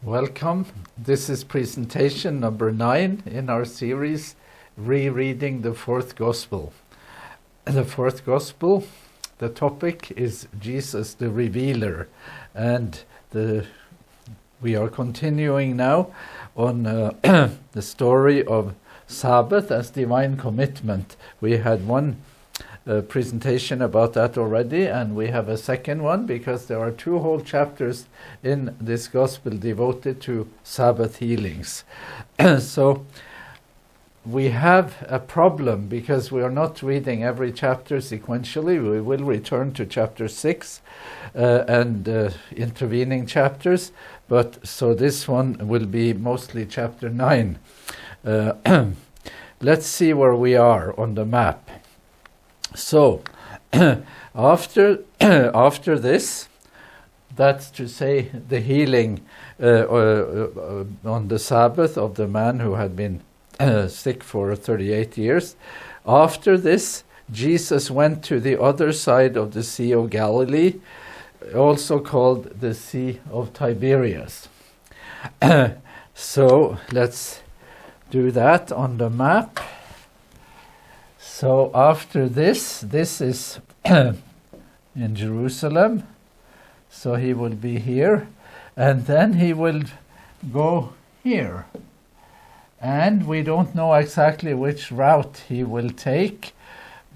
Welcome. This is presentation number 9 in our series, Rereading the Fourth Gospel. The Fourth Gospel, the topic is Jesus the Revealer, and we are continuing now on the story of Sabbath as divine commitment. We had one presentation about that already, and we have a second one because there are 2 whole chapters in this gospel devoted to Sabbath healings. So we have a problem because we are not reading every chapter sequentially. We will return to chapter 6 and intervening chapters, but so this one will be mostly chapter 9. Let's see where we are on the map. So, after this, that's to say the healing on the Sabbath of the man who had been sick for 38 years. After this, Jesus went to the other side of the Sea of Galilee, also called the Sea of Tiberias. So, let's do that on the map. So after this is in Jerusalem, so he will be here, and then he will go here. And we don't know exactly which route he will take,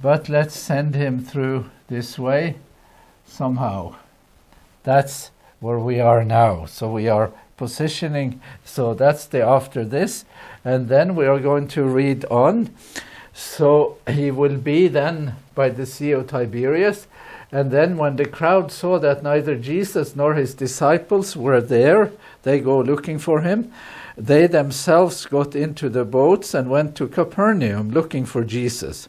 but let's send him through this way somehow. That's where we are now. So we are positioning, so that's the after this, and then we are going to read on. So he will be then by the Sea of Tiberias, and then when the crowd saw that neither Jesus nor his disciples were there, they go looking for him. They themselves got into the boats and went to Capernaum looking for Jesus.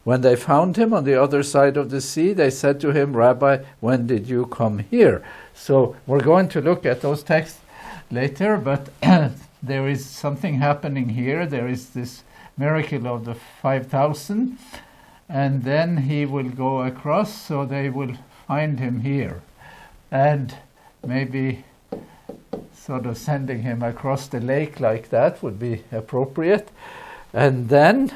When they found him on the other side of the sea, they said to him, "Rabbi, when did you come here?" So we're going to look at those texts later, but there is something happening here. There is this miracle of the 5,000, and then he will go across, so they will find him here, and maybe sort of sending him across the lake like that would be appropriate. And then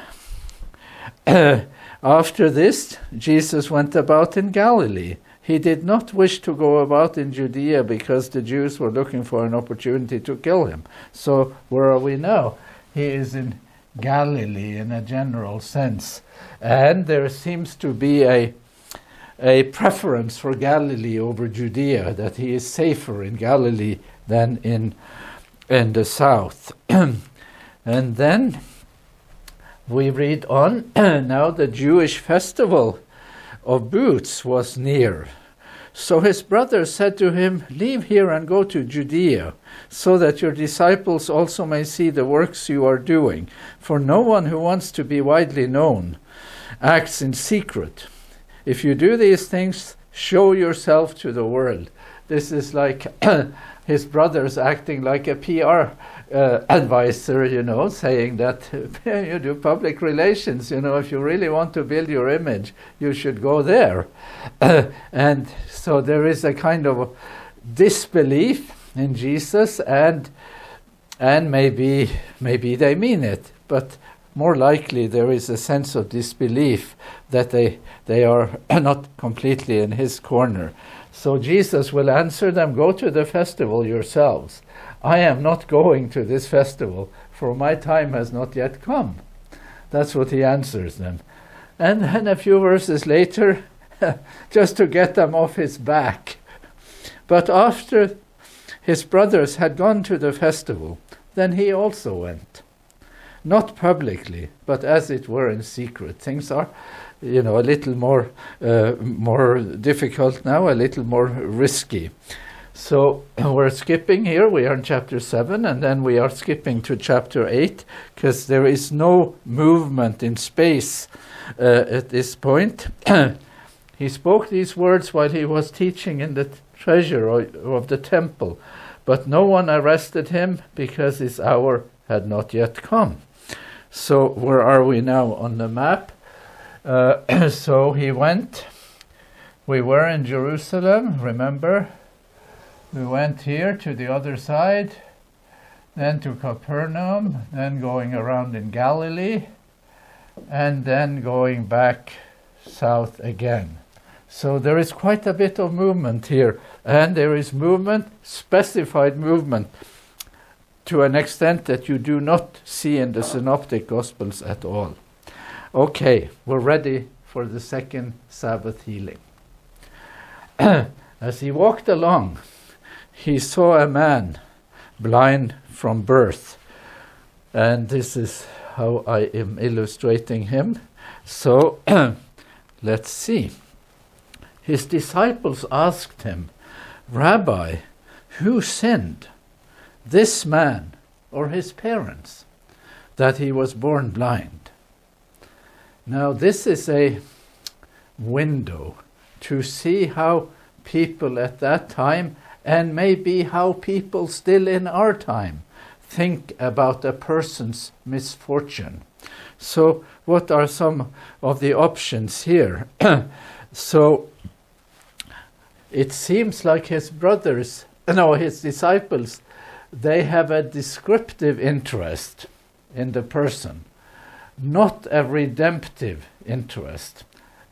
after this, Jesus went about in Galilee. He did not wish to go about in Judea because the Jews were looking for an opportunity to kill him. So where are we now? He is in Galilee in a general sense, and there seems to be a preference for Galilee over Judea, that he is safer in Galilee than in the south. And then we read on. Now the Jewish festival of booths was near. So his brothers said to him, "Leave here and go to Judea, so that your disciples also may see the works you are doing. For no one who wants to be widely known acts in secret. If you do these things, show yourself to the world." This is like his brothers acting like a PR advisor, saying that you do public relations. If you really want to build your image, you should go there. And so there is a kind of disbelief in Jesus, and maybe they mean it, but more likely there is a sense of disbelief that they are not completely in his corner. So Jesus will answer them, "Go to the festival yourselves. I am not going to this festival, for my time has not yet come." That's what he answers them. And then a few verses later, just to get them off his back. But after his brothers had gone to the festival, then he also went. Not publicly, but as it were in secret. Things are, a little more difficult now, a little more risky. So we're skipping here. We are in chapter 7, and then we are skipping to chapter 8, because there is no movement in space at this point. He spoke these words while he was teaching in the treasure of the temple, but no one arrested him because his hour had not yet come. So where are we now on the map? So he went. We were in Jerusalem, remember? We went here to the other side, then to Capernaum, then going around in Galilee, and then going back south again. So there is quite a bit of movement here, and there is movement, specified movement, to an extent that you do not see in the Synoptic Gospels at all. Okay, we're ready for the second Sabbath healing. As he walked along, he saw a man blind from birth. And this is how I am illustrating him. So, let's see. His disciples asked him, "Rabbi, who sinned, this man or his parents, that he was born blind?" Now, this is a window to see how people at that time, and maybe how people still in our time, think about a person's misfortune. So what are some of the options here? So it seems like his disciples, they have a descriptive interest in the person, not a redemptive interest.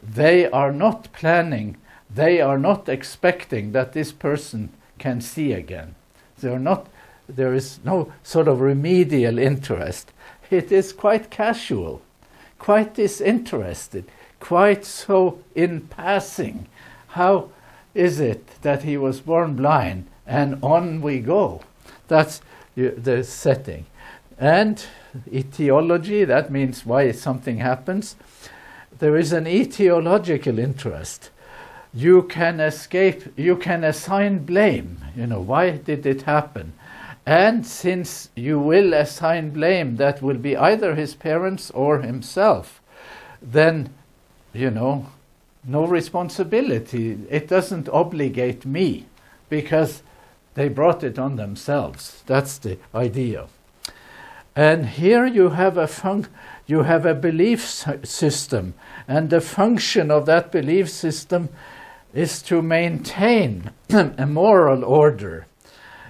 They are not planning, they are not expecting that this person can see again. There is no sort of remedial interest. It is quite casual, quite disinterested, quite so in passing. How is it that he was born blind? And on we go. That's the setting. And etiology, that means why something happens. There is an etiological interest. You can assign blame. Why did it happen? And since you will assign blame, that will be either his parents or himself, then, no responsibility. It doesn't obligate me because they brought it on themselves. That's the idea. And here you have a belief system, and the function of that belief system is to maintain a moral order.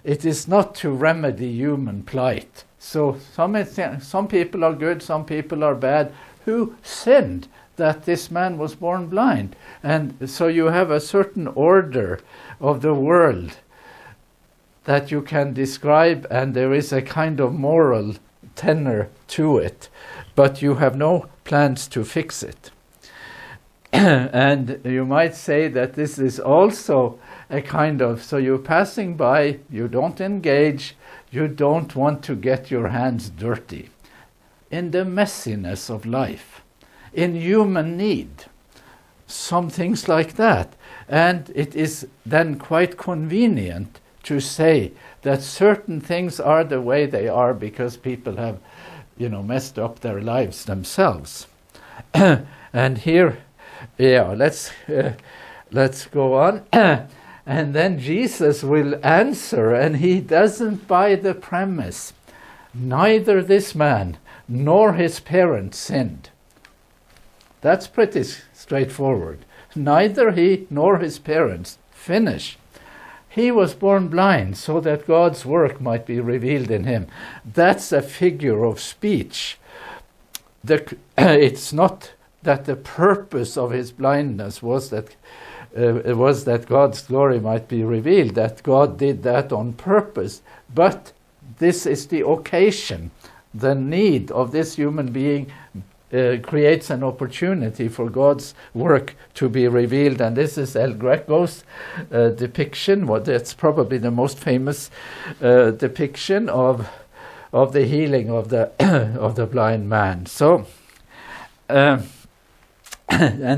It is not to remedy human plight. So some people are good, some people are bad. Who sinned that this man was born blind? And so you have a certain order of the world that you can describe, and there is a kind of moral tenor to it, but you have no plans to fix it. And you might say that this is also a kind of, so you're passing by, you don't engage, you don't want to get your hands dirty in the messiness of life, in human need, some things like that. And it is then quite convenient to say that certain things are the way they are because people have, messed up their lives themselves. And here, let's go on. And then Jesus will answer, and he doesn't buy the premise. Neither this man nor his parents sinned. That's pretty straightforward. Neither he nor his parents. Finish. He was born blind so that God's work might be revealed in him. That's a figure of speech. It's not that the purpose of his blindness was that God's glory might be revealed, that God did that on purpose. But this is the occasion. The need of this human being creates an opportunity for God's work to be revealed. And this is El Greco's depiction. That's probably the most famous depiction of the healing of the blind man. So, and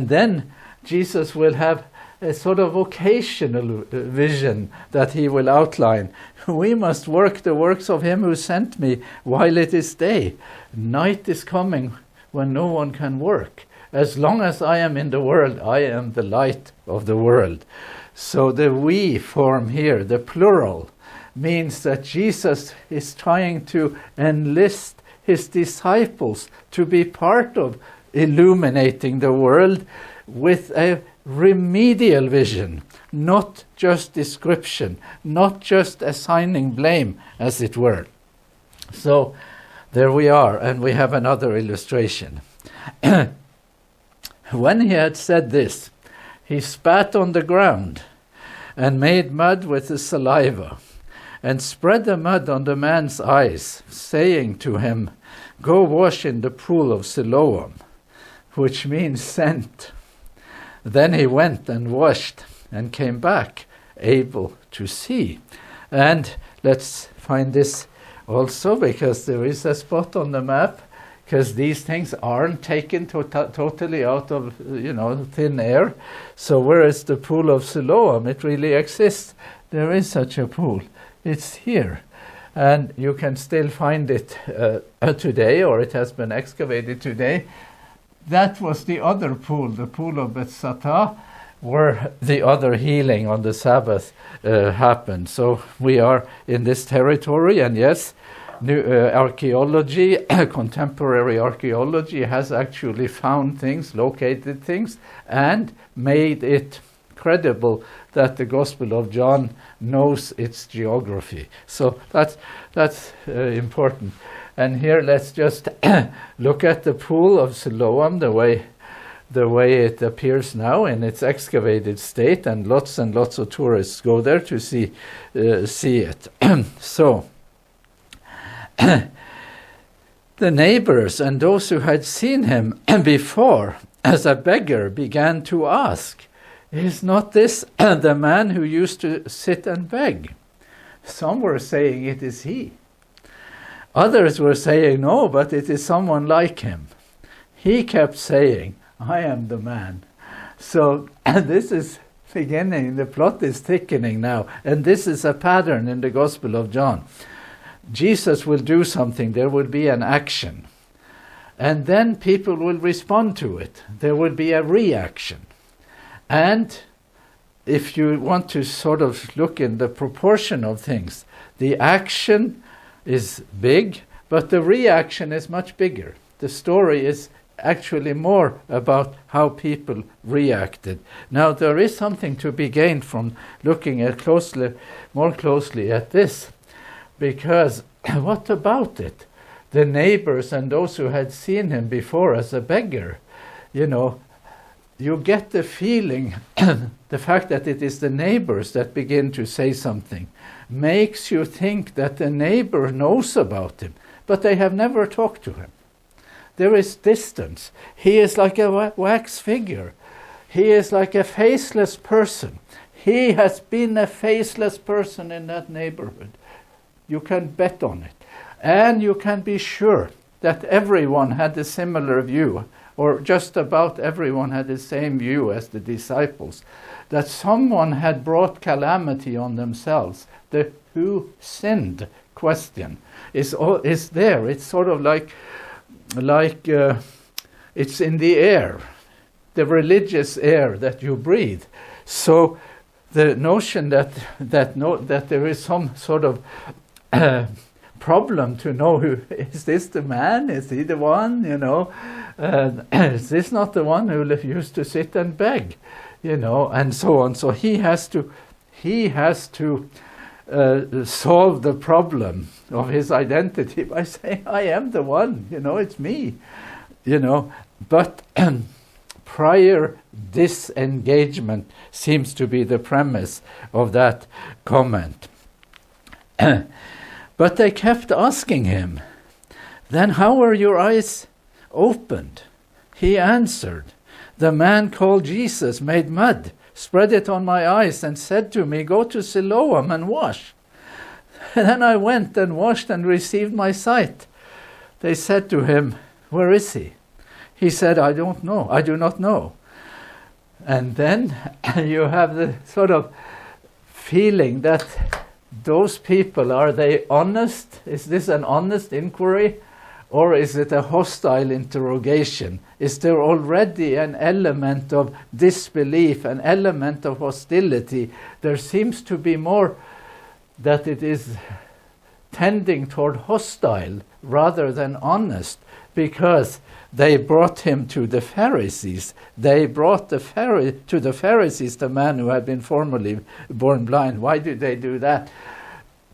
then Jesus will have a sort of vocational vision that he will outline. We must work the works of him who sent me while it is day. Night is coming when no one can work. As long as I am in the world, I am the light of the world. So the we form here, the plural, means that Jesus is trying to enlist his disciples to be part of illuminating the world with a remedial vision, not just description, not just assigning blame, as it were. So there we are, and we have another illustration. When he had said this, he spat on the ground and made mud with his saliva, and spread the mud on the man's eyes, saying to him, "Go wash in the pool of Siloam," which means sent. Then he went and washed and came back, able to see. And let's find this also, because there is a spot on the map, because these things aren't taken totally out of, thin air. So where is the pool of Siloam? It really exists. There is such a pool. It's here. And you can still find it today, or it has been excavated today. That was the other pool, the pool of Bethsatha, where the other healing on the Sabbath happened. So we are in this territory, and yes, new archaeology, contemporary archaeology has actually found things, located things, and made it credible that the Gospel of John knows its geography. So that's important. And here let's just look at the pool of Siloam, the way it appears now in its excavated state, and lots of tourists go there to see it. So the neighbors and those who had seen him before as a beggar began to ask, "Is not this the man who used to sit and beg?" Some were saying it is he. Others were saying, "No, but it is someone like him." He kept saying, "I am the man." So this is beginning, the plot is thickening now, and this is a pattern in the Gospel of John. Jesus will do something, there will be an action, and then people will respond to it. There will be a reaction. And if you want to sort of look in the proportion of things, the action is big, but the reaction is much bigger. The story is actually more about how people reacted. Now, there is something to be gained from looking at more closely at this, because what about it? The neighbors and those who had seen him before as a beggar, you get the feeling, the fact that it is the neighbors that begin to say something, makes you think that the neighbor knows about him, but they have never talked to him. There is distance. He is like a wax figure. He is like a faceless person. He has been a faceless person in that neighborhood. You can bet on it. And you can be sure that everyone had a similar view, or just about everyone had the same view as the disciples, that someone had brought calamity on themselves. The who sinned question is there. It's sort of like it's in the air, the religious air that you breathe. So the notion that there is some sort of problem to know who is this the man? Is he the one? Is this not the one who used to sit and beg? And so on. So he has to solve the problem of his identity by saying, "I am the one. It's me." But prior disengagement seems to be the premise of that comment. But they kept asking him, "Then how were your eyes opened?" He answered, "The man called Jesus made mud, spread it on my eyes, and said to me, 'Go to Siloam and wash.' Then I went and washed and received my sight." They said to him, "Where is he?" He said, "I don't know. I do not know." And then you have the sort of feeling that those people, are they honest? Is this an honest inquiry? Or is it a hostile interrogation? Is there already an element of disbelief, an element of hostility? There seems to be more that it is tending toward hostile rather than honest, because they brought him to the Pharisees. They brought to the Pharisees the man who had been formerly born blind. Why did they do that?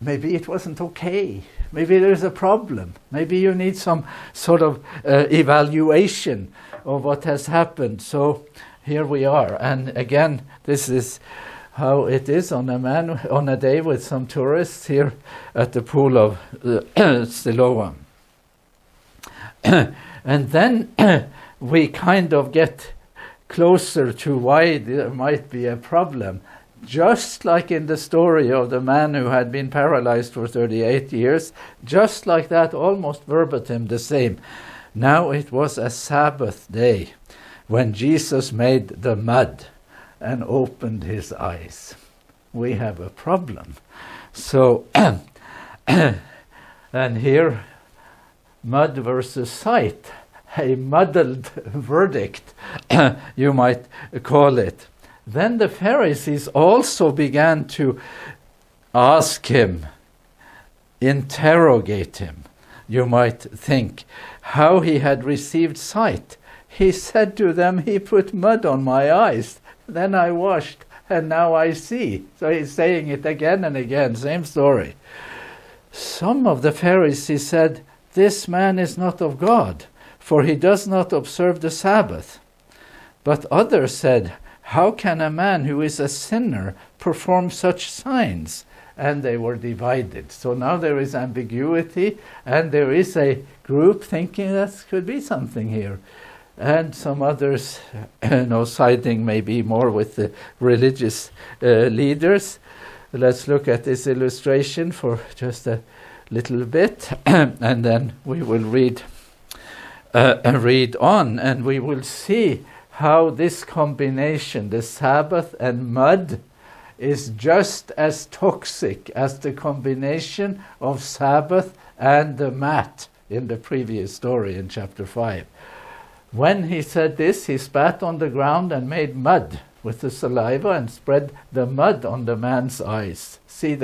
Maybe it wasn't okay. Maybe there's a problem. Maybe you need some sort of evaluation of what has happened. So here we are. And again, this is how it is on a day with some tourists here at the pool of Siloam. And then we kind of get closer to why there might be a problem. Just like in the story of the man who had been paralyzed for 38 years, just like that, almost verbatim the same. Now it was a Sabbath day when Jesus made the mud and opened his eyes. We have a problem. So, and here, mud versus sight, a muddled verdict, you might call it. Then the Pharisees also began to ask him, interrogate him, you might think, how he had received sight. He said to them, he put mud on my eyes, then I washed, and now I see. So he's saying it again and again, same story. Some of the Pharisees said, this man is not of God, for he does not observe the Sabbath. But others said, how can a man who is a sinner perform such signs? And they were divided. So now there is ambiguity, and there is a group thinking that could be something here. And some others, siding maybe more with the religious leaders. Let's look at this illustration for just a little bit, and then we will read on, and we will see how this combination, the Sabbath and mud, is just as toxic as the combination of Sabbath and the mat in the previous story in chapter 5. When he said this, he spat on the ground and made mud with the saliva and spread the mud on the man's eyes. See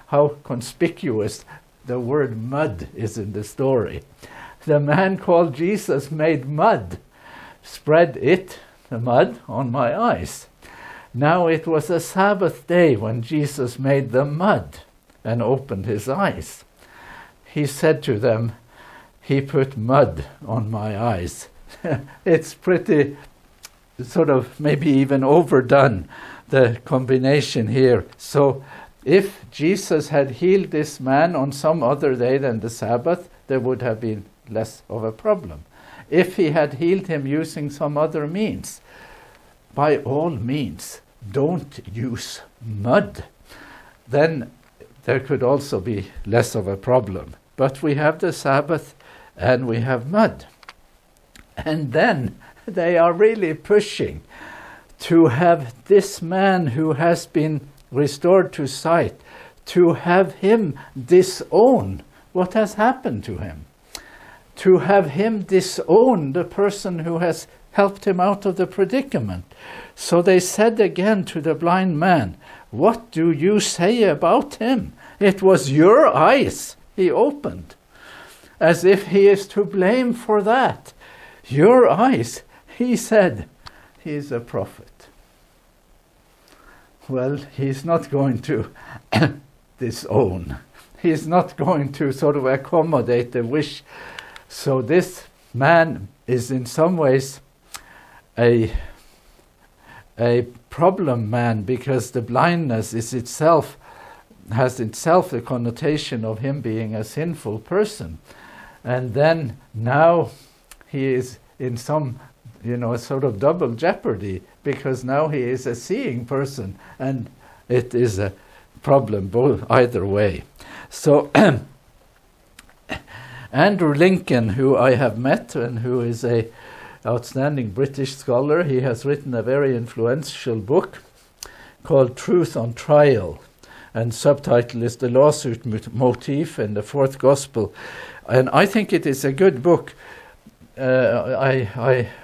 how conspicuous the word mud is in the story. The man called Jesus made mud, spread the mud, on my eyes. Now it was a Sabbath day when Jesus made the mud and opened his eyes. He said to them, he put mud on my eyes. It's pretty sort of maybe even overdone, the combination here. So if Jesus had healed this man on some other day than the Sabbath, there would have been less of a problem. If he had healed him using some other means, by all means, don't use mud. Then there could also be less of a problem. But we have the Sabbath and we have mud. And then they are really pushing to have this man who has been restored to sight, to have him disown what has happened to him, to have him disown the person who has helped him out of the predicament. So they said again to the blind man, what do you say about him? It was your eyes he opened, as if he is to blame for that. Your eyes, he said, he's a prophet. Well, he's not going to disown. He's not going to sort of accommodate the wish. So this man is in some ways a problem man, because the blindness has itself the connotation of him being a sinful person. And then now he is in some, sort of double jeopardy, because now he is a seeing person, and it is a problem both either way. So Andrew Lincoln, who I have met and who is a outstanding British scholar, he has written a very influential book called Truth on Trial, and subtitle is The Lawsuit Motif in the Fourth Gospel. And I think it is a good book. I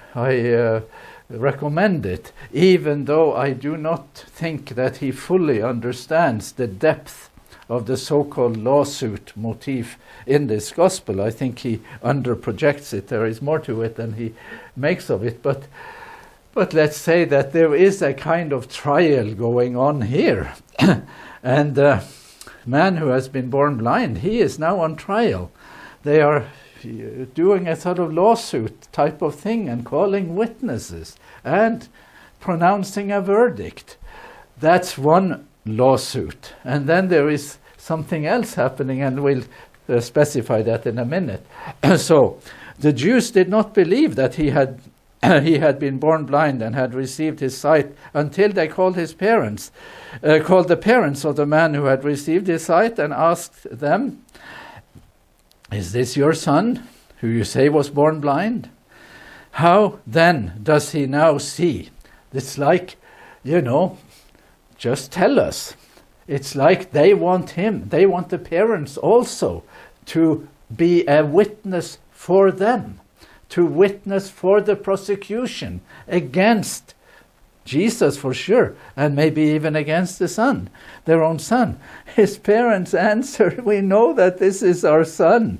recommend it, even though I do not think that he fully understands the depth of the so-called lawsuit motif in this gospel. I think he underprojects it. There is more to it than he makes of it. But let's say that there is a kind of trial going on here. And the man who has been born blind, he is now on trial. They are doing a sort of lawsuit type of thing and calling witnesses and pronouncing a verdict. That's one lawsuit. And then there is something else happening, and we'll specify that in a minute. So the Jews did not believe that he had been born blind and had received his sight until they called the parents of the man who had received his sight and asked them, "Is this your son, who you say was born blind? How then does he now see?" It's like, just tell us. It's like they want the parents also to be a witness for them, to witness for the prosecution against Jesus for sure, and maybe even against the son, their own son. His parents answered, "We know that this is our son,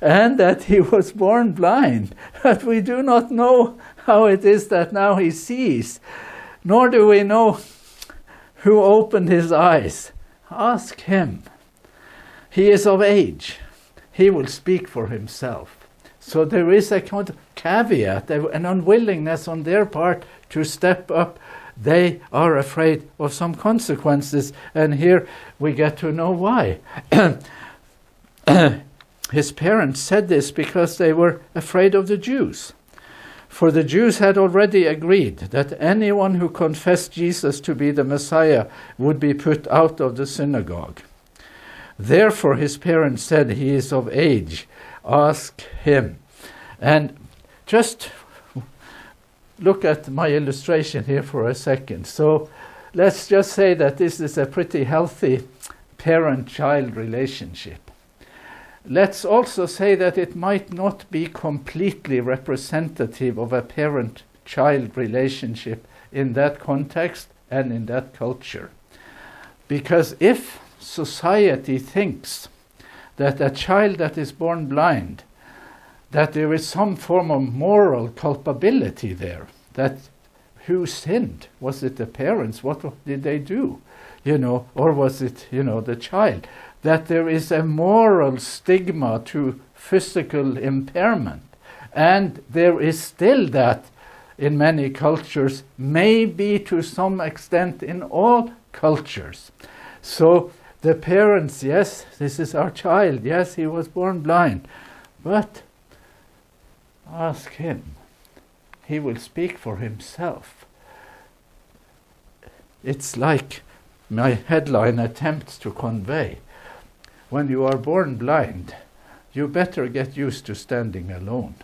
and that he was born blind, but we do not know how it is that now he sees, nor do we know who opened his eyes. Ask him. He is of age. He will speak for himself." So there is a kind of caveat, an unwillingness on their part to step up. They are afraid of some consequences, and here we get to know why. His parents said this because they were afraid of the Jews. For the Jews had already agreed that anyone who confessed Jesus to be the Messiah would be put out of the synagogue. Therefore his parents said, "He is of age. Ask him." And just look at my illustration here for a second. So let's just say that this is a pretty healthy parent-child relationship. Let's also say that it might not be completely representative of a parent-child relationship in that context and in that culture. Because if society thinks that a child that is born blind, that there is some form of moral culpability there, that who sinned? Was it the parents? What did they do? Or was it, the child? That there is a moral stigma to physical impairment. And there is still that in many cultures, maybe to some extent in all cultures. So the parents, yes, this is our child. Yes, he was born blind. But ask him. He will speak for himself. It's like my headline attempts to convey. When you are born blind, you better get used to standing alone,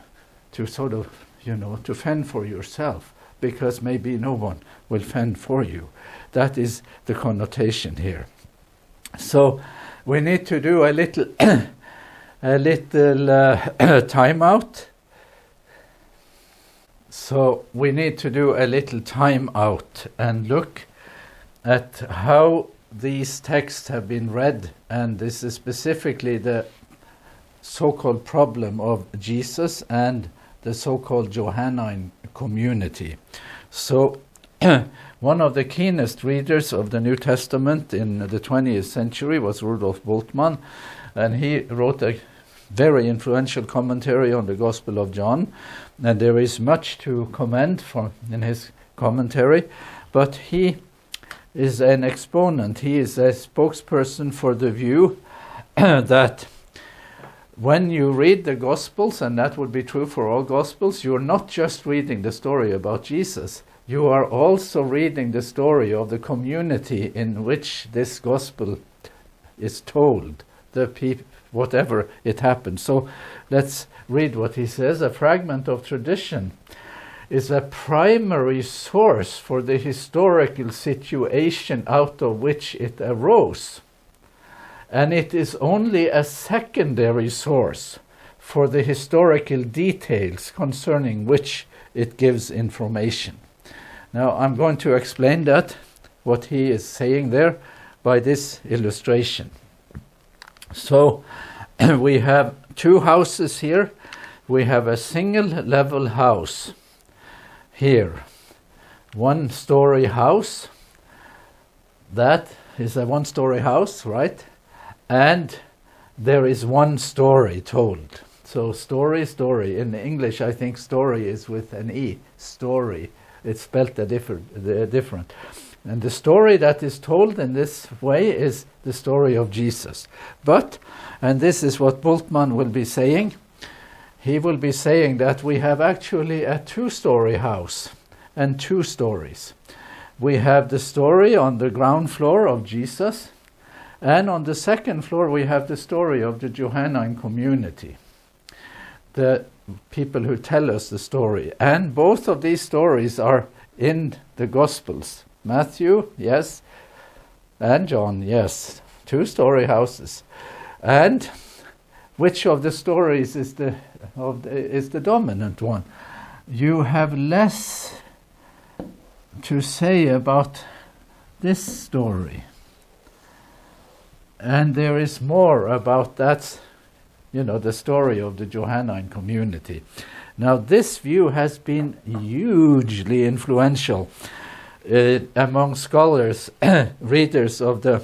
to sort of, to fend for yourself, because maybe no one will fend for you. That is the connotation here. So we need to do a little timeout. So we need to do a little time out and look at how these texts have been read, and this is specifically the so-called problem of Jesus and the so-called Johannine community. So one of the keenest readers of the New Testament in the 20th century was Rudolf Bultmann, and he wrote a very influential commentary on the Gospel of John, and there is much to commend in his commentary, but he is an exponent. He is a spokesperson for the view that when you read the Gospels, and that would be true for all Gospels, you're not just reading the story about Jesus, you are also reading the story of the community in which this Gospel is told, the people, whatever it happens. So let's read what he says. A fragment of tradition is a primary source for the historical situation out of which it arose, and it is only a secondary source for the historical details concerning which it gives information. Now I'm going to explain that, what he is saying there, by this illustration. So we have two houses here. We have a single level house here. One-story house. That is a one-story house, right? And there is one story told. So story. In English, I think story is with an E. Story. It's spelled different. And the story that is told in this way is the story of Jesus. But, and this is what Bultmann will be saying, he will be saying that we have actually a two-story house and two stories. We have the story on the ground floor of Jesus, and on the second floor we have the story of the Johannine community, the people who tell us the story. And both of these stories are in the Gospels. Matthew, yes, and John, yes. Two-story houses. And which of the stories is the dominant one? You have less to say about this story, and there is more about that, the story of the Johannine community. Now, this view has been hugely influential among scholars, readers of the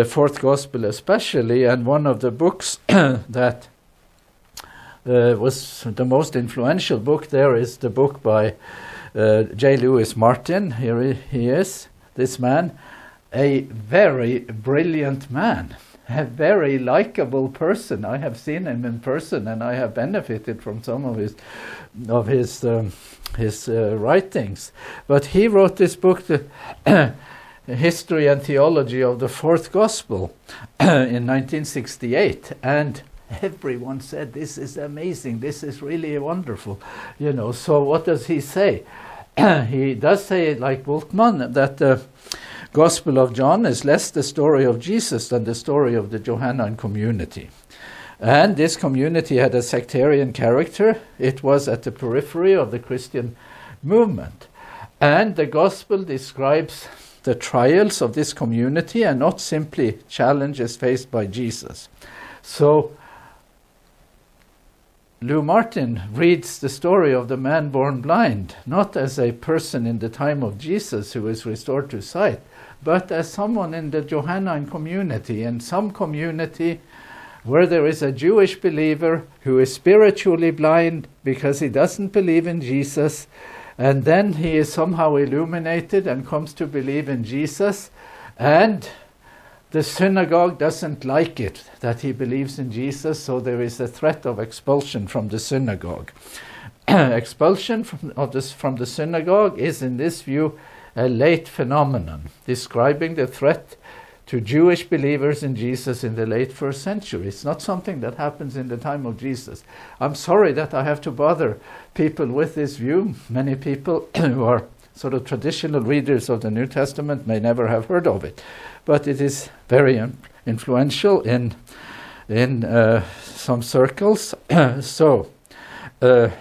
fourth gospel especially, and one of the books that was the most influential book there is the book by J. Lewis Martin. Here he is, this man, a very brilliant man, a very likable person. I have seen him in person, and I have benefited from some of his writings. But he wrote this book, the History and Theology of the Fourth Gospel, in 1968, and everyone said, this is amazing, this is really wonderful. So what does he say? He does say, like Bultmann, that the Gospel of John is less the story of Jesus than the story of the Johannine community. And this community had a sectarian character. It was at the periphery of the Christian movement. And the Gospel describes the trials of this community and not simply challenges faced by Jesus. So Lou Martin reads the story of the man born blind, not as a person in the time of Jesus who is restored to sight, but as someone in the Johannine community, in some community where there is a Jewish believer who is spiritually blind because he doesn't believe in Jesus, and then he is somehow illuminated and comes to believe in Jesus, and the synagogue doesn't like it that he believes in Jesus, so there is a threat of expulsion from the synagogue. Expulsion from the synagogue is, in this view, a late phenomenon, describing the threat to Jewish believers in Jesus in the late first century. It's not something that happens in the time of Jesus. I'm sorry that I have to bother people with this view. Many people who are sort of traditional readers of the New Testament may never have heard of it, but it is very influential in some circles. So the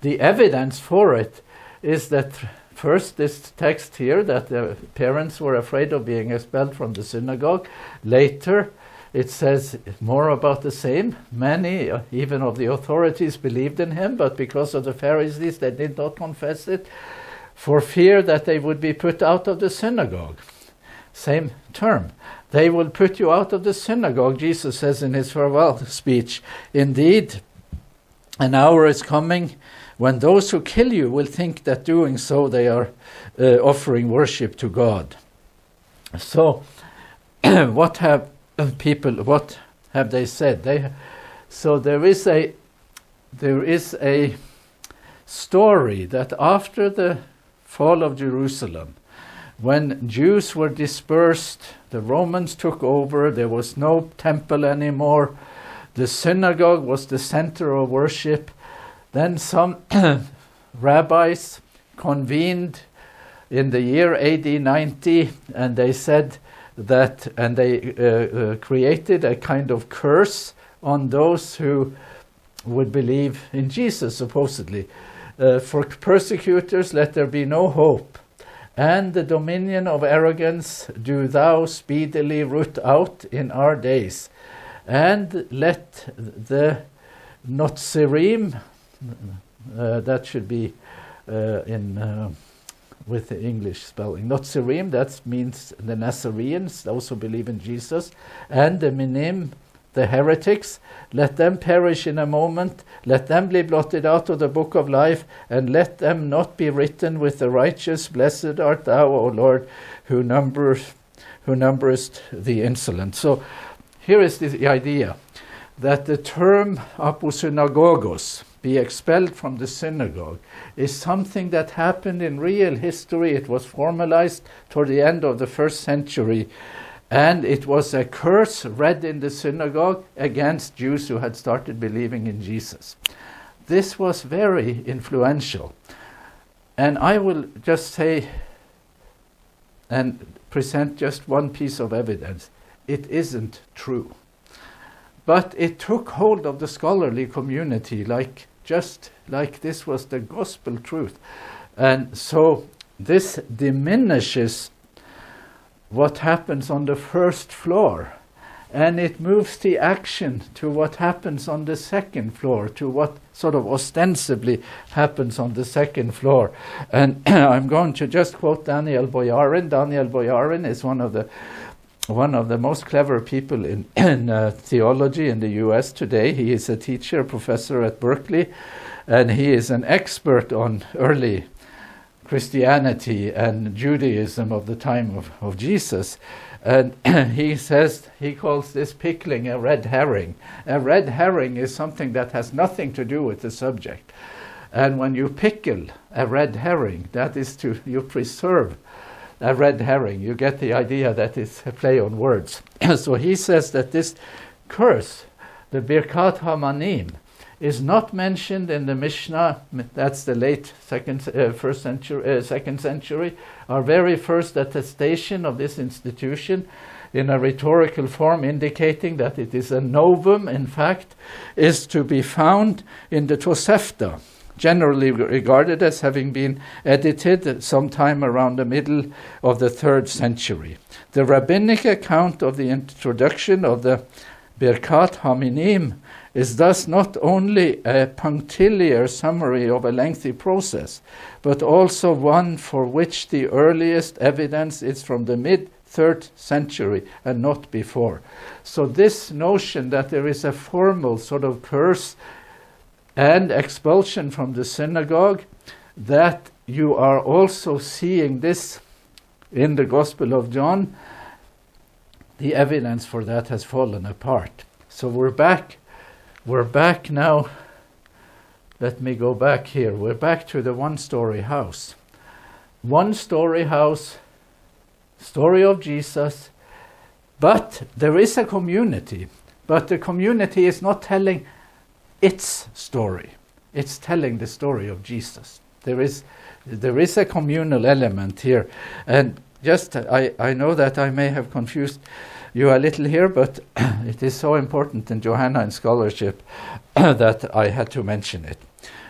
evidence for it is that first, this text here, that the parents were afraid of being expelled from the synagogue. Later, it says more about the same. Many, even of the authorities, believed in him, but because of the Pharisees, they did not confess it, for fear that they would be put out of the synagogue. Same term. They will put you out of the synagogue, Jesus says in his farewell speech. Indeed, an hour is coming when those who kill you will think that doing so they are offering worship to God. So, what have they said? So there is a story that after the fall of Jerusalem, when Jews were dispersed, the Romans took over, there was no temple anymore, the synagogue was the center of worship. Then some rabbis convened in the year AD 90, and they said that, and they created a kind of curse on those who would believe in Jesus, supposedly. For persecutors, let there be no hope. and the dominion of arrogance do thou speedily root out in our days. And let the Notzirim, that should be with the English spelling, Notzirim, that means the Nazarenes, those who believe in Jesus, and the Minim, the heretics, let them perish in a moment, let them be blotted out of the book of life, and let them not be written with the righteous. Blessed art thou, O Lord, who numberest the insolent. So here is the idea that the term aposynagogos, be expelled from the synagogue, is something that happened in real history. It was formalized toward the end of the 1st century, and it was a curse read in the synagogue against Jews who had started believing in Jesus. This was very influential. And I will just say and present just one piece of evidence. It isn't true. But it took hold of the scholarly community just like this was the gospel truth. And so this diminishes what happens on the first floor, and it moves the action to what happens on the second floor, to what sort of ostensibly happens on the second floor. And I'm going to just quote Daniel Boyarin. Daniel Boyarin is one of the most clever people in theology in the U.S. today. He is a teacher, professor at Berkeley, and he is an expert on early Christianity and Judaism of the time of Jesus. And he calls this pickling a red herring. A red herring is something that has nothing to do with the subject. And when you pickle a red herring, that is you preserve a red herring. You get the idea that it's a play on words. So he says that this curse, the Birkat HaManim, is not mentioned in the Mishnah. That's the late second century. Our very first attestation of this institution in a rhetorical form indicating that it is a novum, in fact, is to be found in the Tosefta, generally regarded as having been edited sometime around the middle of the 3rd century. The rabbinic account of the introduction of the Birkat HaMinim is thus not only a punctiliar summary of a lengthy process, but also one for which the earliest evidence is from the mid-3rd century and not before. So this notion that there is a formal sort of curse and expulsion from the synagogue, that you are also seeing this in the Gospel of John, the evidence for that has fallen apart. So we're back now. Let me go back here. We're back to the one-story house. One-story house, story of Jesus, but there is a community. But the community is not telling its story. It's telling the story of Jesus. There is a communal element here. And just, I know that I may have confused you a little here, but it is so important in Johannine scholarship that I had to mention it.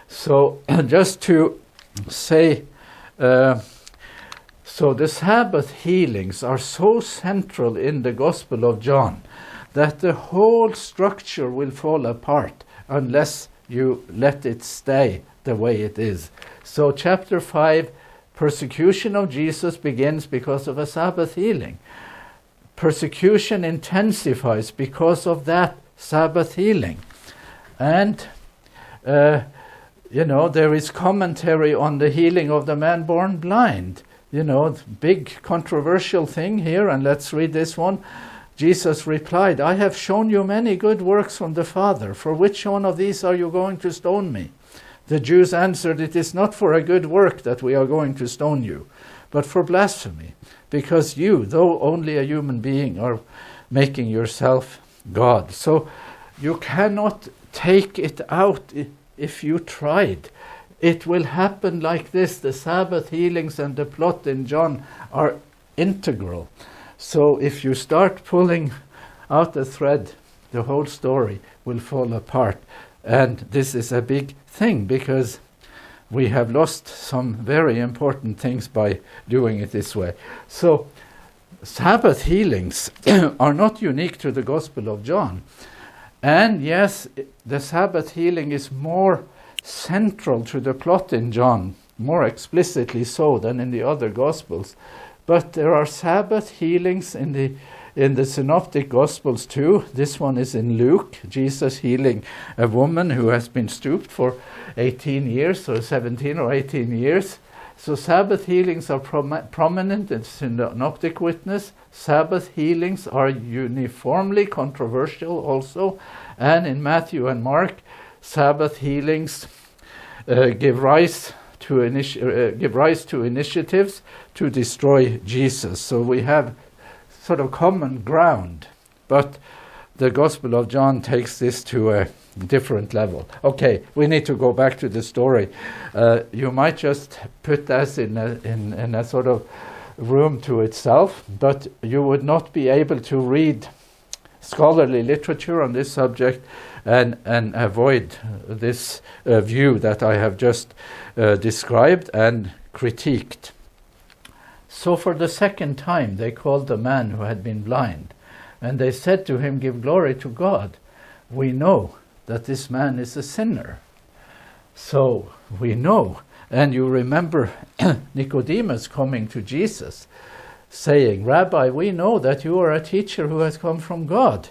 So just to say, so the Sabbath healings are so central in the Gospel of John that the whole structure will fall apart unless you let it stay the way it is. So chapter 5, persecution of Jesus begins because of a Sabbath healing. Persecution intensifies because of that Sabbath healing. And, there is commentary on the healing of the man born blind. Big controversial thing here, and let's read this one. Jesus replied, I have shown you many good works from the Father. For which one of these are you going to stone me? The Jews answered, it is not for a good work that we are going to stone you, but for blasphemy, because you, though only a human being, are making yourself God. So you cannot take it out if you tried. It will happen like this. The Sabbath healings and the plot in John are integral. So if you start pulling out the thread, the whole story will fall apart. And this is a big thing, because we have lost some very important things by doing it this way. So Sabbath healings are not unique to the Gospel of John. And yes, the Sabbath healing is more central to the plot in John, more explicitly so than in the other Gospels. But there are Sabbath healings in the Synoptic Gospels too. This one is in Luke, Jesus healing a woman who has been stooped for 18 years, or 17 or 18 years. So Sabbath healings are prominent in Synoptic witness. Sabbath healings are uniformly controversial also. And in Matthew and Mark, Sabbath healings give rise to initiatives to destroy Jesus. So we have sort of common ground, but the Gospel of John takes this to a different level. Okay, we need to go back to the story. You might just put that in a sort of room to itself, but you would not be able to read scholarly literature on this subject and avoid this view that I have just described and critiqued. So for the second time they called the man who had been blind, and they said to him, "Give glory to God. We know that this man is a sinner." So we know. And you remember Nicodemus coming to Jesus saying, "Rabbi, we know that you are a teacher who has come from God."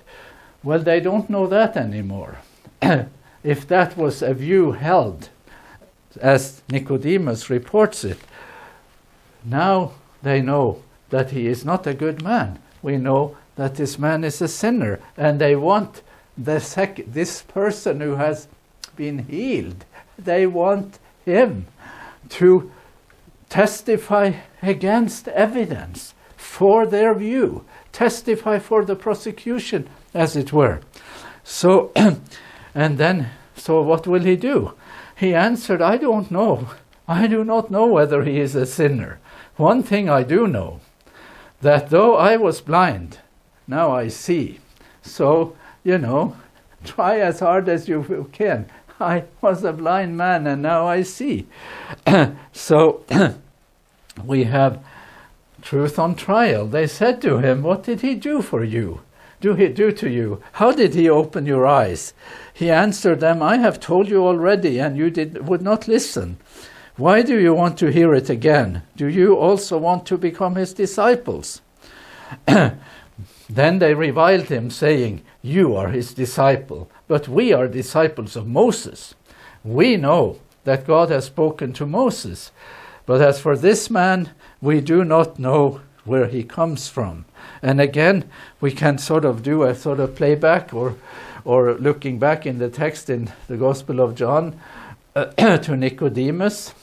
Well, they don't know that anymore. If that was a view held, as Nicodemus reports it, now they know that he is not a good man. We know that this man is a sinner, and they want this person who has been healed, they want him to testify against evidence for their view, testify for the prosecution, as it were. So, so what will he do? He answered, "I don't know. I do not know whether he is a sinner. One thing I do know, that though I was blind, now I see." So, try as hard as you can. I was a blind man and now I see. So we have truth on trial. They said to him, "What did he do for you? Do to you? How did he open your eyes?" He answered them, "I have told you already, and you would not listen. Why do you want to hear it again? Do you also want to become his disciples?" Then they reviled him, saying, "You are his disciple, but we are disciples of Moses. We know that God has spoken to Moses, but as for this man, we do not know where he comes from." And again, we can sort of do a sort of playback or looking back in the text in the Gospel of John to Nicodemus,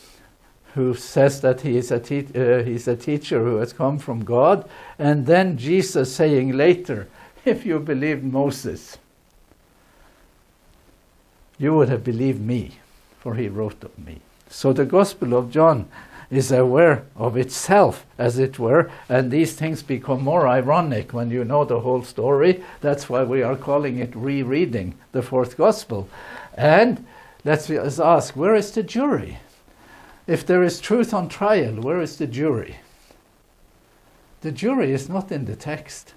who says that he is he's a teacher who has come from God, and then Jesus saying later, "If you believed Moses, you would have believed me, for he wrote of me." So the Gospel of John is aware of itself, as it were, and these things become more ironic when you know the whole story. That's why we are calling it rereading the fourth Gospel. And let's ask, where is the jury? If there is truth on trial, where is the jury? The jury is not in the text.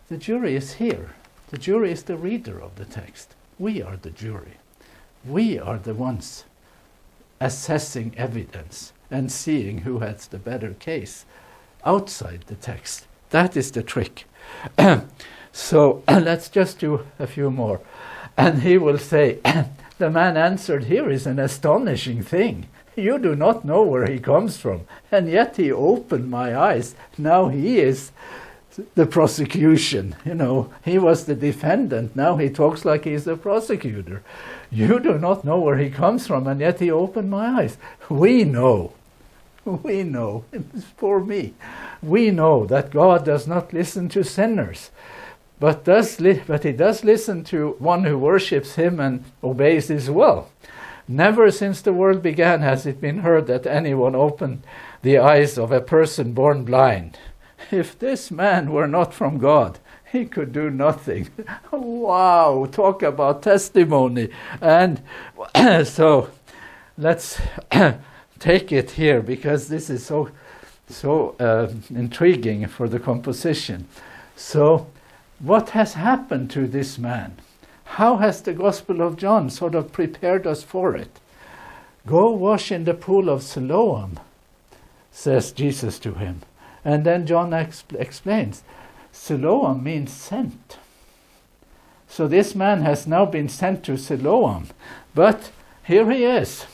The jury is here. The jury is the reader of the text. We are the jury. We are the ones assessing evidence and seeing who has the better case outside the text. That is the trick. So let's just do a few more. And he will say, "The man answered, 'Here is an astonishing thing. You do not know where he comes from, and yet he opened my eyes.'" Now he is the prosecution. He was the defendant. Now he talks like he's the prosecutor. "You do not know where he comes from, and yet he opened my eyes." We know. It's for me. We know that God does not listen to sinners, but he does listen to one who worships him and obeys his will. Never since the world began has it been heard that anyone opened the eyes of a person born blind. If this man were not from God, he could do nothing. Wow, talk about testimony. And so let's take it here, because this is so intriguing for the composition. So, what has happened to this man? How has the Gospel of John sort of prepared us for it? Go wash in the pool of Siloam, says Jesus to him. And then John explains, Siloam means sent. So this man has now been sent to Siloam, but here he is,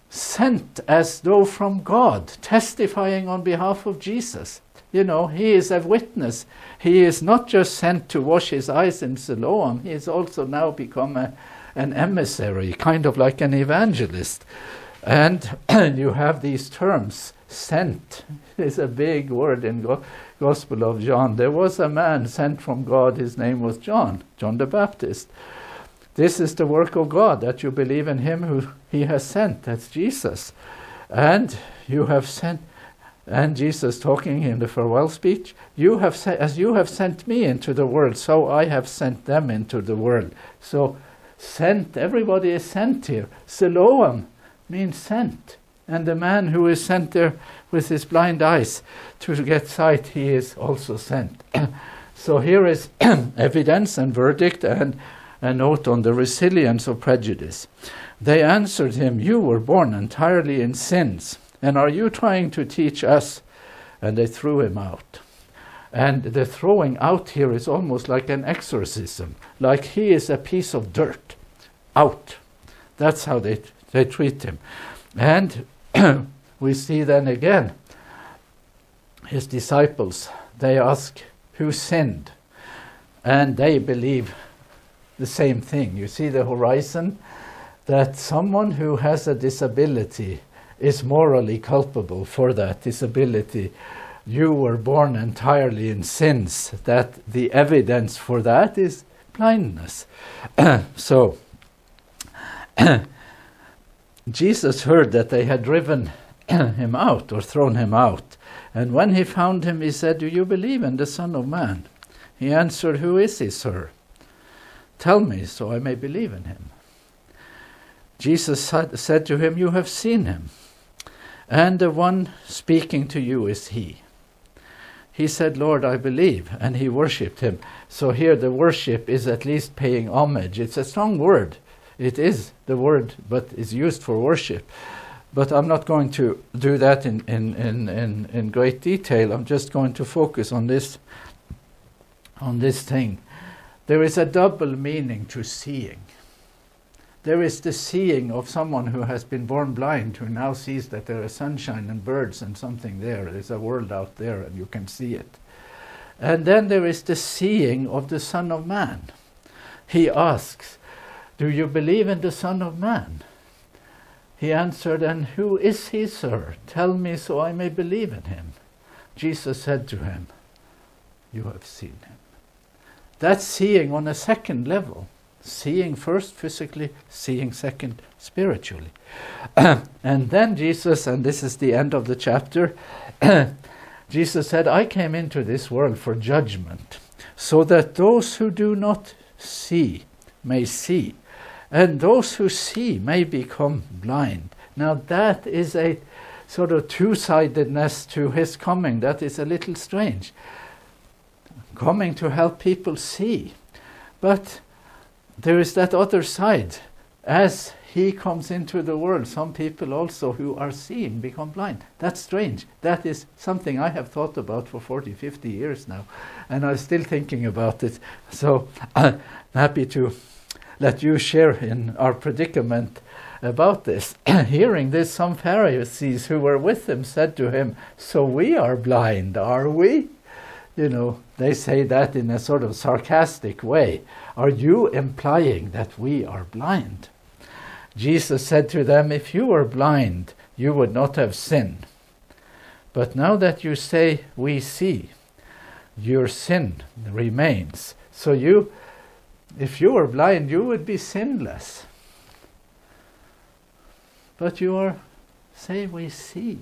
sent as though from God, testifying on behalf of Jesus. You know, he is a witness. He is not just sent to wash his eyes in Siloam, he has also now become an emissary, kind of like an evangelist. And you have these terms, sent is a big word in Gospel of John. There was a man sent from God, his name was John the Baptist. This is the work of God, that you believe in him who he has sent, that's Jesus. And you have sent, and Jesus talking in the farewell speech, as you have sent me into the world, so I have sent them into the world. So sent, everybody is sent here. Siloam means sent. And the man who is sent there with his blind eyes to get sight, he is also sent. So here is evidence and verdict and a note on the resilience of prejudice. They answered him, you were born entirely in sins, and are you trying to teach us? And they threw him out. And the throwing out here is almost like an exorcism, like he is a piece of dirt. Out. That's how they treat him. And we see then again, his disciples, they ask, who sinned? And they believe the same thing. You see the horizon, that someone who has a disability is morally culpable for that disability. You were born entirely in sins, that the evidence for that is blindness. So, Jesus heard that they had driven him out or thrown him out. And when he found him, he said, do you believe in the Son of Man? He answered, who is he, sir? Tell me, so I may believe in him. Jesus said to him, you have seen him, and the one speaking to you is he. He said, Lord, I believe, and he worshipped him. So here the worship is at least paying homage. It's a strong word. It is the word, but is used for worship. But I'm not going to do that in great detail. I'm just going to focus on this thing. There is a double meaning to seeing. There is the seeing of someone who has been born blind, who now sees that there is sunshine and birds and something there. There's a world out there and you can see it. And then there is the seeing of the Son of Man. He asks, do you believe in the Son of Man? He answered, and who is he, sir? Tell me so I may believe in him. Jesus said to him, you have seen him. That's seeing on a second level. Seeing first physically, seeing second spiritually. And then Jesus, and this is the end of the chapter, Jesus said, I came into this world for judgment, so that those who do not see may see, and those who see may become blind. Now that is a sort of two-sidedness to his coming. That is a little strange. Coming to help people see. But there is that other side. As he comes into the world, some people also who are seeing become blind. That's strange. That is something I have thought about for 40, 50 years now. And I'm still thinking about it. So I'm happy to let you share in our predicament about this. Hearing this, some Pharisees who were with him said to him, so we are blind, are we? You know, they say that in a sort of sarcastic way. Are you implying that we are blind? Jesus said to them, if you were blind, you would not have sinned. But now that you say we see, your sin remains. So if you were blind, you would be sinless. But you say we see.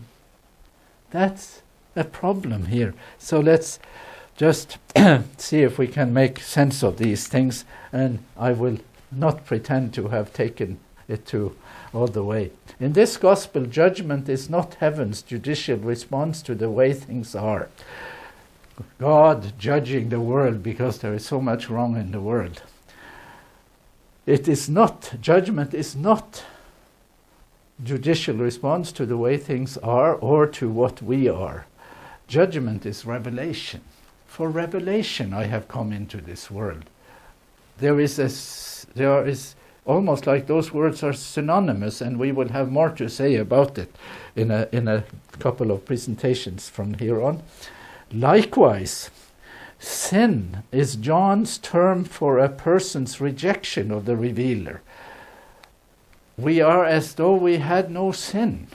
That's a problem here. So let's just see if we can make sense of these things, and I will not pretend to have taken it to all the way. In this gospel, judgment is not heaven's judicial response to the way things are. God judging the world because there is so much wrong in the world. Judgment is not judicial response to the way things are or to what we are. Judgment is revelation. For revelation I have come into this world. There is almost like those words are synonymous, and we will have more to say about it in a couple of presentations from here on. Likewise, sin is John's term for a person's rejection of the revealer. We are as though we had no sin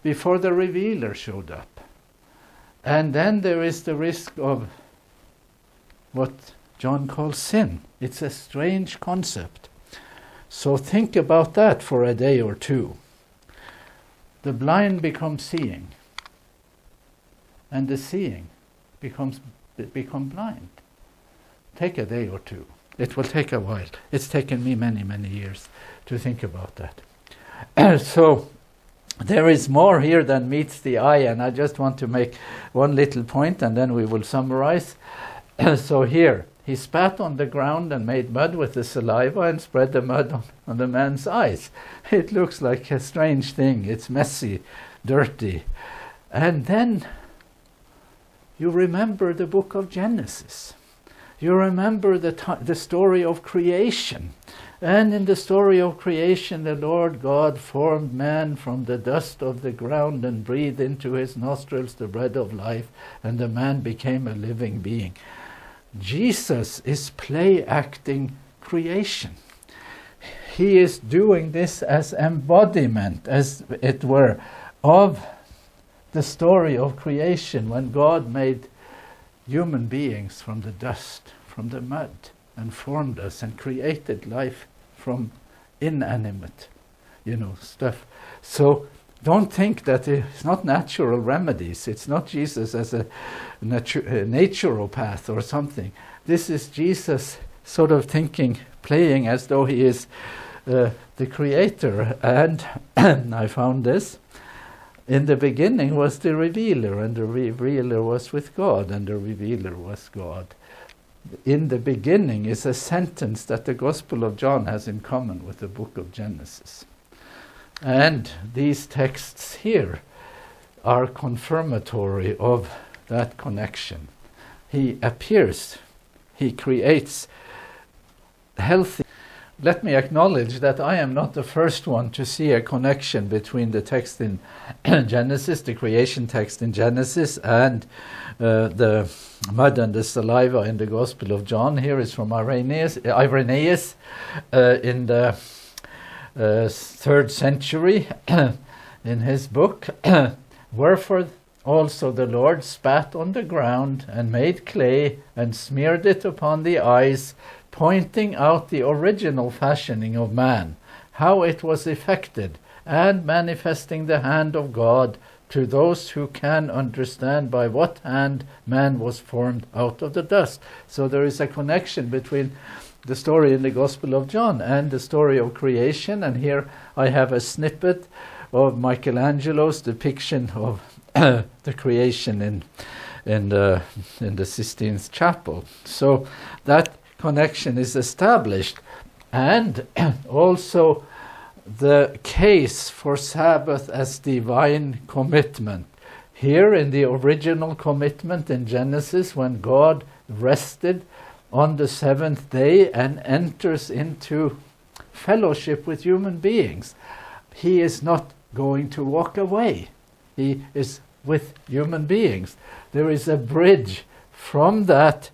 before the revealer showed up. And then there is the risk of what John calls sin. It's a strange concept. So think about that for a day or two. The blind become seeing, and the seeing become blind. Take a day or two. It will take a while. It's taken me many, many years to think about that. So there is more here than meets the eye, and I just want to make one little point, and then we will summarize. So here, he spat on the ground and made mud with the saliva and spread the mud on the man's eyes. It looks like a strange thing. It's messy, dirty. And then you remember the book of Genesis. You remember the story of creation. And in the story of creation, the Lord God formed man from the dust of the ground and breathed into his nostrils the breath of life, and the man became a living being. Jesus is play-acting creation. He is doing this as embodiment, as it were, of the story of creation, when God made human beings from the dust, from the mud, and formed us and created life from inanimate, stuff. So don't think that it's not natural remedies. It's not Jesus as a naturopath or something. This is Jesus sort of thinking, playing as though he is the creator. And I found this. In the beginning was the revealer, and the revealer was with God, and the revealer was God. In the beginning is a sentence that the Gospel of John has in common with the book of Genesis. And these texts here are confirmatory of that connection. He appears, he creates healthy. Let me acknowledge that I am not the first one to see a connection between the text in Genesis, the creation text in Genesis, and the mud and the saliva in the Gospel of John. Here is from Irenaeus in the 3rd century in his book. Wherefore also the Lord spat on the ground and made clay and smeared it upon the eyes, pointing out the original fashioning of man, how it was effected, and manifesting the hand of God to those who can understand by what hand man was formed out of the dust. So there is a connection between the story in the Gospel of John and the story of creation. And here I have a snippet of Michelangelo's depiction of the creation in the Sistine Chapel. So that connection is established, and also the case for Sabbath as divine commitment. Here in the original commitment in Genesis, when God rested on the 7th day and enters into fellowship with human beings, he is not going to walk away. He is with human beings. There is a bridge from that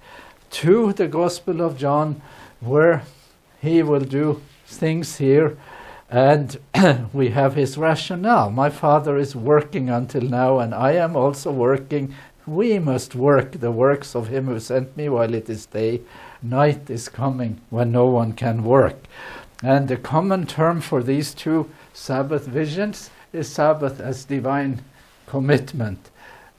to the Gospel of John, where he will do things here, and we have his rationale. My Father is working until now, and I am also working. We must work the works of him who sent me while it is day. Night is coming when no one can work. And the common term for these two Sabbath visions is Sabbath as divine commitment,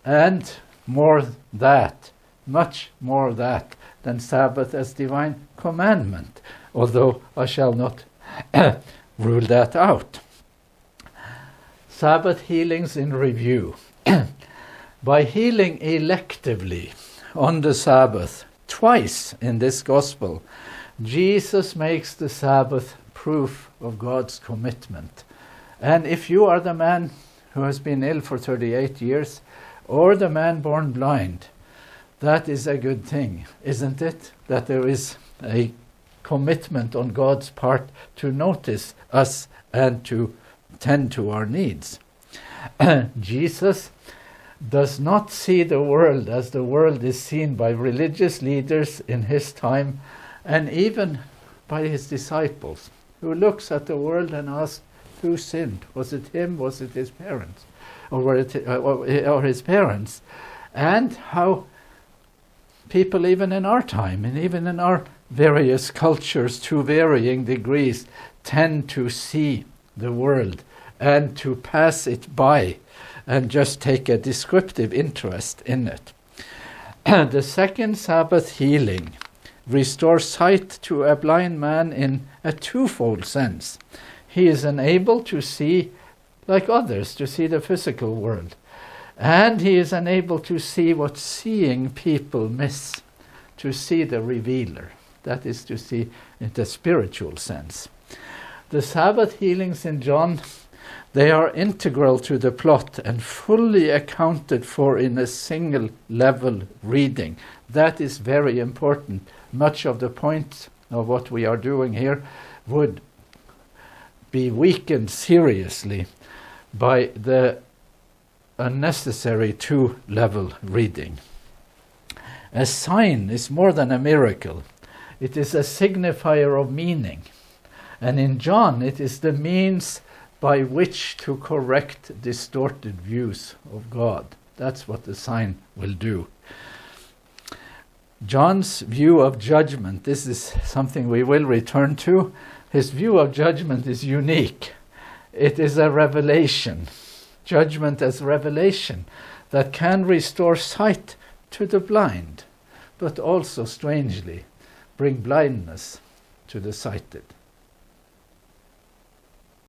and more that, much more that, than Sabbath as divine commandment, although I shall not rule that out. Sabbath healings in review. By healing electively on the Sabbath, twice in this gospel, Jesus makes the Sabbath proof of God's commitment. And if you are the man who has been ill for 38 years, or the man born blind, that is a good thing, isn't it? That there is a commitment on God's part to notice us and to tend to our needs. Jesus does not see the world as the world is seen by religious leaders in his time, and even by his disciples, who looks at the world and asks, who sinned? Was it him? Was it his parents? Or his parents? And how people even in our time, and even in our various cultures to varying degrees, tend to see the world and to pass it by and just take a descriptive interest in it. The second Sabbath healing restores sight to a blind man in a twofold sense. He is enabled to see like others, to see the physical world. And he is enabled to see what seeing people miss, to see the revealer. That is to see in the spiritual sense. The Sabbath healings in John, they are integral to the plot and fully accounted for in a single level reading. That is very important. Much of the point of what we are doing here would be weakened seriously by the unnecessary two-level reading. A sign is more than a miracle. It is a signifier of meaning. And in John, it is the means by which to correct distorted views of God. That's what the sign will do. John's view of judgment, this is something we will return to. His view of judgment is unique. It is a revelation, judgment as revelation, that can restore sight to the blind, but also, strangely, bring blindness to the sighted.